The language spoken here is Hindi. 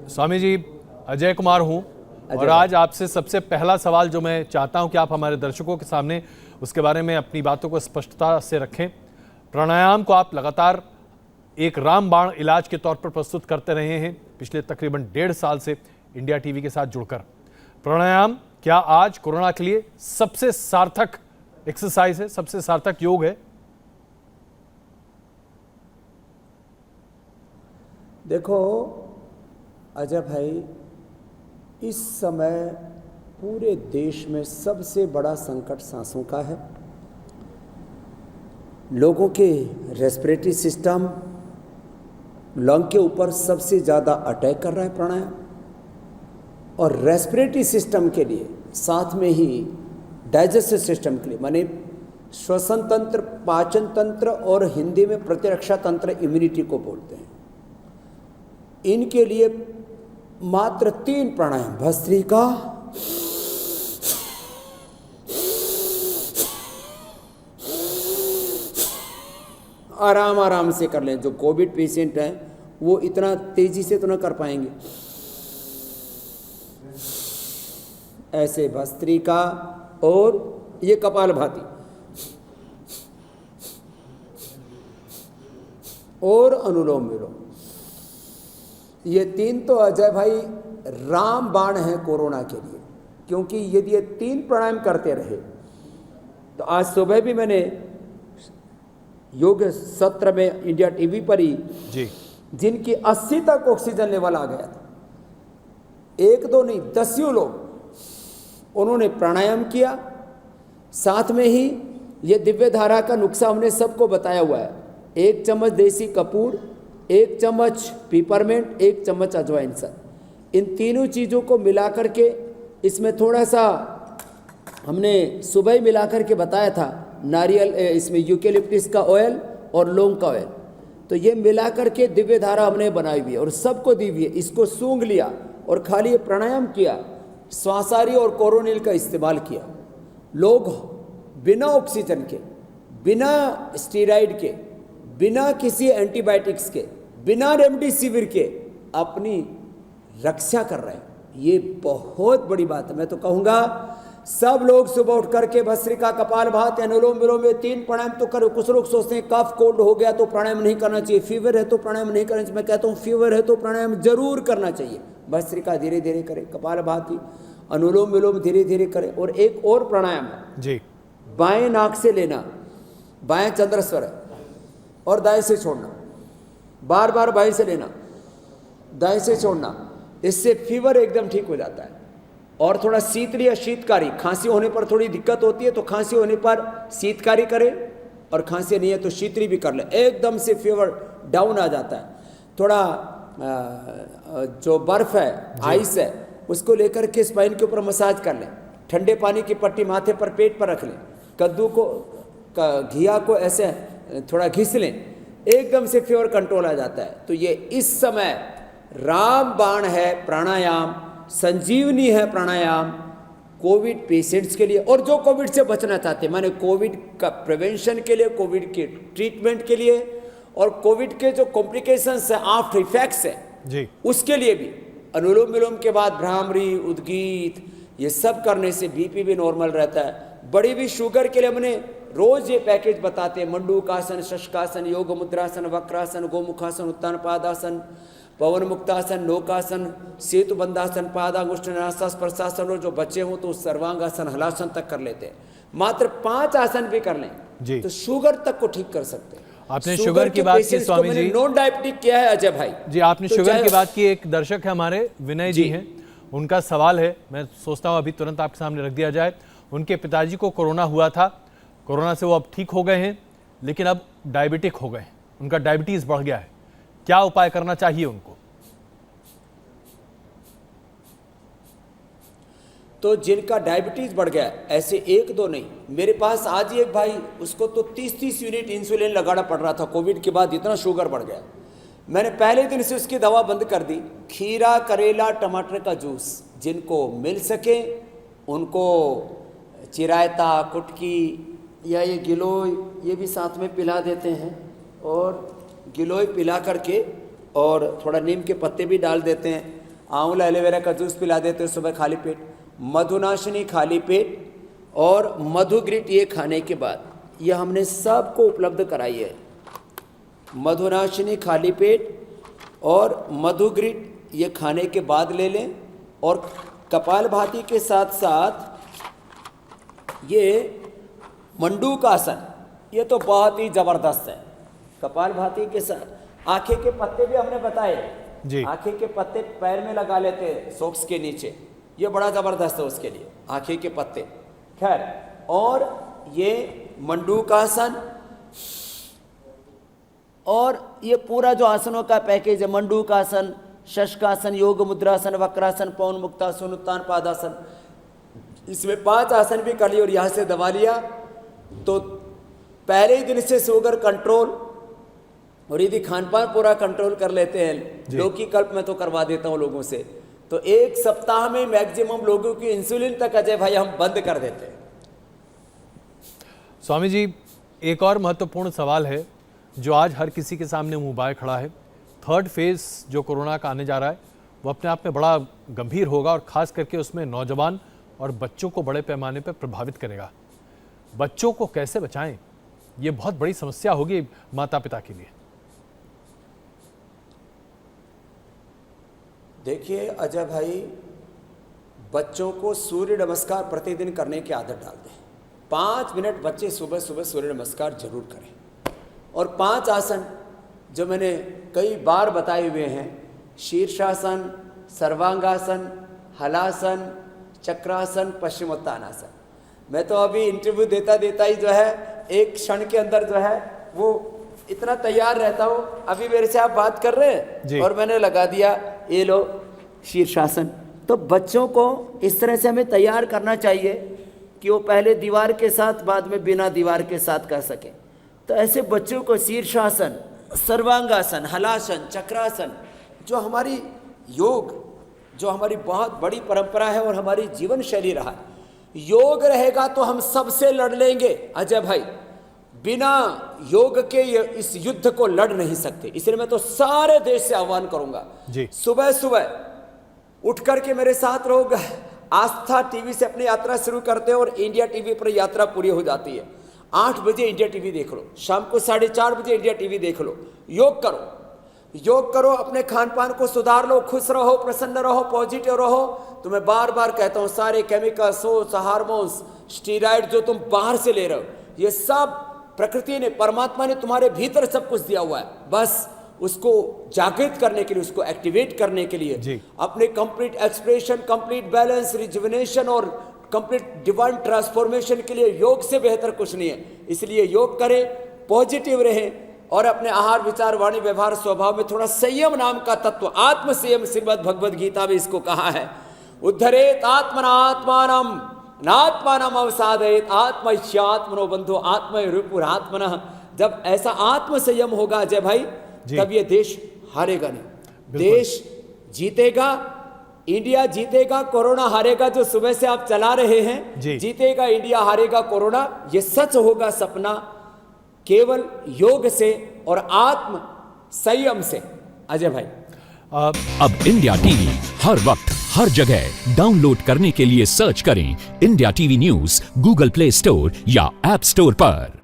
स्वामी जी, अजय कुमार हूं और आज आपसे सबसे पहला सवाल जो मैं चाहता हूं कि आप हमारे दर्शकों के सामने उसके बारे में अपनी बातों को स्पष्टता से रखें। प्राणायाम को आप लगातार एक रामबाण इलाज के तौर पर प्रस्तुत करते रहे हैं पिछले तकरीबन 1.5 साल से इंडिया टीवी के साथ जुड़कर। प्राणायाम क्या आज कोरोना के लिए सबसे सार्थक एक्सरसाइज है, सबसे सार्थक योग है? देखो अजय भाई, इस समय पूरे देश में सबसे बड़ा संकट सांसों का है। लोगों के रेस्पिरेटरी सिस्टम, लंग के ऊपर सबसे ज़्यादा अटैक कर रहा है प्राणायाम। और रेस्पिरेटरी सिस्टम के लिए, साथ में ही डाइजेस्टिव सिस्टम के लिए, माने श्वसन तंत्र, पाचन तंत्र और हिंदी में प्रतिरक्षा तंत्र, इम्यूनिटी को बोलते हैं, इनके लिए मात्र 3 प्राणायाम, भस्त्रिका, आराम आराम से कर लें। जो कोविड पेशेंट हैं वो इतना तेजी से तो ना कर पाएंगे, ऐसे भस्त्रिका और ये कपालभाति और अनुलोम विलोम, ये 3 तो अजय भाई रामबाण है कोरोना के लिए। क्योंकि यदि ये 3 प्राणायाम करते रहे तो आज सुबह भी मैंने योग सत्र में इंडिया टीवी पर ही जी, जिनकी 80 तक ऑक्सीजन लेवल आ गया था, 1-2 नहीं 10 लोग, उन्होंने प्राणायाम किया। साथ में ही ये दिव्य धारा का नुस्खा हमने सबको बताया हुआ है। 1 चम्मच देसी कपूर, 1 चम्मच पीपरमेंट, 1 चम्मच अजवाइन सा, इन तीनों चीज़ों को मिलाकर के, इसमें थोड़ा सा हमने सुबह ही मिलाकर के बताया था, नारियल, इसमें यूकेलिप्टिस का ऑयल और लौंग का ऑयल, तो ये मिलाकर के दिव्य धारा हमने बनाई हुई है और सबको दी हुई है। इसको सूंघ लिया और खाली ये प्राणायाम किया, श्वासारी और कोरोनिल का इस्तेमाल किया। लोग बिना ऑक्सीजन के, बिना स्टेरॉइड के, बिना किसी एंटीबायोटिक्स के, बिना रेमडेसिविर के अपनी रक्षा कर रहे हैं। ये बहुत बड़ी बात है। मैं तो कहूँगा सब लोग सुबह उठ करके भस्त्रिका, कपालभाति, अनुलोम विलोम, ये 3 प्राणायाम तो करो। कुछ लोग सोचते हैं कफ कोल्ड हो गया तो प्राणायाम नहीं करना चाहिए, फीवर है तो प्राणायाम नहीं करना चाहिए। मैं कहता हूँ फीवर है तो प्राणायाम जरूर करना चाहिए। भस्त्रिका धीरे धीरे करें, कपालभाति, अनुलोम विलोम धीरे धीरे करें। और एक और प्राणायाम है जी, बाएं नाक से लेना, बाएं चंद्रस्वर है, और दाएं से छोड़ना, बार बार बाएं से लेना, दाएं से छोड़ना। इससे फीवर एकदम ठीक हो जाता है। और थोड़ा शीतली या शीतकारी, खांसी होने पर थोड़ी दिक्कत होती है तो खांसी होने पर शीतकारी करें, और खांसी नहीं है तो शीतली भी कर ले, एकदम से फीवर डाउन आ जाता है। थोड़ा जो बर्फ है, आइस है, उसको लेकर के स्पाइन के ऊपर मसाज कर लें। ठंडे पानी की पट्टी माथे पर, पेट पर रख लें। कद्दू को, घिया को ऐसे थोड़ा घिस लें, एकदम से फीवर कंट्रोल आ जाता है। तो ये इस समय रामबाण है प्राणायाम, संजीवनी है प्राणायाम कोविड पेशेंट्स के लिए, और जो कोविड से बचना चाहते हैं, माने कोविड का प्रिवेंशन के लिए, कोविड के ट्रीटमेंट के लिए, और कोविड के जो कॉम्प्लिकेशंस है, आफ्टर इफेक्ट्स है जी, उसके लिए भी। अनुलोम विलोम के बाद भ्रामरी, उद्गीत, ये सब करने से बीपी भी नॉर्मल रहता है। बड़ी भी शुगर के लिए हमने रोज ये पैकेज बताते हैं। मंडूकासन, शशकासन, योग मुद्रासन, वक्रासन, गोमुखासन, उत्तान पादासन, पवन मुक्तासन, नौकासन, सेतु बंधासन, पादांगुष्ठ स्पर्शासन, और जो बच्चे हों तो सर्वांगासन, हलासन तक कर लेते हैं। मात्र 5 आसन भी कर लें जी, तो शुगर तक को ठीक कर सकते हैं। आपने शुगर की बात की स्वामी जी, नॉन डायबिटिक किया है अजय भाई जी आपने तो शुगर की बात की। एक दर्शक है हमारे, विनय जी हैं, उनका सवाल है, मैं सोचता हूं अभी तुरंत आपके सामने रख दिया जाए। उनके पिताजी को कोरोना हुआ था, कोरोना से वो अब ठीक हो गए हैं, लेकिन अब डायबिटिक हो गए हैं, उनका डायबिटीज बढ़ गया है। क्या उपाय करना चाहिए उनको? तो जिनका डायबिटीज बढ़ गया, ऐसे 1-2 नहीं, मेरे पास आज ही एक भाई, उसको तो 30-30 यूनिट इंसुलिन लगाना पड़ रहा था कोविड के बाद, इतना शुगर बढ़ गया। मैंने पहले दिन से उसकी दवा बंद कर दी। खीरा, करेला, टमाटर का जूस जिनको मिल सके उनको चिरायता, कुटकी या ये गिलोय, ये भी साथ में पिला देते हैं। और गिलोय पिला करके और थोड़ा नीम के पत्ते भी डाल देते हैं। आंवला एलोवेरा का जूस पिला देते हैं सुबह खाली पेट, मधुनाशिनी खाली पेट और मधुग्रिट ये खाने के बाद, ये हमने सबको उपलब्ध कराई है। मधुनाशिनी खाली पेट और मधुग्रिट ये खाने के बाद ले लें, और कपालभाति के साथ साथ ये मंडूकासन, ये तो बहुत ही ज़बरदस्त है। कपालभाति के साथ आंखें के पत्ते भी हमने बताए जी, आंखें के पत्ते पैर में लगा लेते हैं सॉक्स के नीचे, ये बड़ा ज़बरदस्त है उसके लिए, आंखें के पत्ते। खैर, और ये मंडूकासन और ये पूरा जो आसनों का पैकेज है, मंडूकासन, शशकासन, योग मुद्रासन, वक्रासन, पवन मुक्तासन, उत्तान पादासन, इसमें 5 आसन भी कर लिए और यहाँ से दबा लिया तो पहले ही दिन से शुगर कंट्रोल, और यदि खान पान पूरा कंट्रोल कर लेते हैं, लौकी कल्प में तो करवा देता हूँ लोगों से, तो 1 सप्ताह में मैक्सिमम लोगों की इंसुलिन तक अजय भाई हम बंद कर देते हैं। स्वामी जी, एक और महत्वपूर्ण सवाल है जो आज हर किसी के सामने मुंह बाए खड़ा है। 3rd फेज जो कोरोना का आने जा रहा है वो अपने आप में बड़ा गंभीर होगा और खास करके उसमें नौजवान और बच्चों को बड़े पैमाने पर प्रभावित करेगा। बच्चों को कैसे बचाएं, ये बहुत बड़ी समस्या होगी माता पिता के लिए। देखिए अजय भाई, बच्चों को सूर्य नमस्कार प्रतिदिन करने की आदत डाल दें। 5 मिनट बच्चे सुबह सुबह सूर्य नमस्कार जरूर करें, और 5 आसन जो मैंने कई बार बताए हुए हैं, शीर्षासन, सर्वांगासन, हलासन, चक्रासन, पश्चिमोत्तानासन। मैं तो अभी इंटरव्यू देता ही जो है एक क्षण के अंदर जो है वो इतना तैयार रहता हूँ। अभी मेरे से आप बात कर रहे हैं और मैंने लगा दिया ये लो शीर्षासन। तो बच्चों को इस तरह से हमें तैयार करना चाहिए कि वो पहले दीवार के साथ, बाद में बिना दीवार के साथ कर सकें। तो ऐसे बच्चों को शीर्षासन, सर्वांगासन, हलासन, चक्रासन, जो हमारी योग, जो हमारी बहुत बड़ी परंपरा है और हमारी जीवन शैली रहा है, योग रहेगा तो हम सबसे लड़ लेंगे अजय भाई। बिना योग के इस युद्ध को लड़ नहीं सकते। इसलिए मैं तो सारे देश से आह्वान करूंगा, सुबह सुबह उठ करके मेरे साथ रहो। आस्था टीवी से अपनी यात्रा शुरू करते हो और इंडिया टीवी पर यात्रा पूरी हो जाती है। 8 बजे इंडिया टीवी देख लो, शाम को 4:30 बजे इंडिया टीवी देख लो। योग करो, योग करो, अपने खान पान को सुधार लो, खुश रहो, प्रसन्न रहो, पॉजिटिव रहो। तो मैं बार बार कहता हूँ, सारे केमिकल्स, हार्मोन्स, स्टीरॉइड जो तुम बाहर से ले रहे हो, ये सब प्रकृति ने, परमात्मा ने तुम्हारे भीतर सब कुछ दिया हुआ है। बस उसको जागृत करने के लिए, उसको एक्टिवेट करने के लिए अपने complete expression, complete balance, rejuvenation और कंप्लीट डिवाइन ट्रांसफॉर्मेशन के लिए योग से बेहतर कुछ नहीं है। इसलिए योग करें, पॉजिटिव रहें और अपने आहार, विचार, वाणी, व्यवहार, स्वभाव में थोड़ा संयम नाम का तत्व, आत्म संयम, श्रीमद् भगवद गीता में इसको कहा है। उद्धरेत आत्मनात्मानम नात्मानम अवसादयेत आत्मैश्यात्मनो बंधो आत्मैरुपुरात्मनः। जब ऐसा आत्म संयम होगा अजय भाई, तब ये देश हारेगा नहीं, देश जीतेगा, इंडिया जीतेगा, कोरोना हारेगा। जो सुबह से आप चला रहे हैं, जीतेगा इंडिया, हारेगा कोरोना, ये सच होगा सपना केवल योग से और आत्म संयम से अजय भाई। अब इंडिया टीवी हर वक्त हर जगह डाउनलोड करने के लिए सर्च करें India TV news Google play store या ऐप स्टोर पर।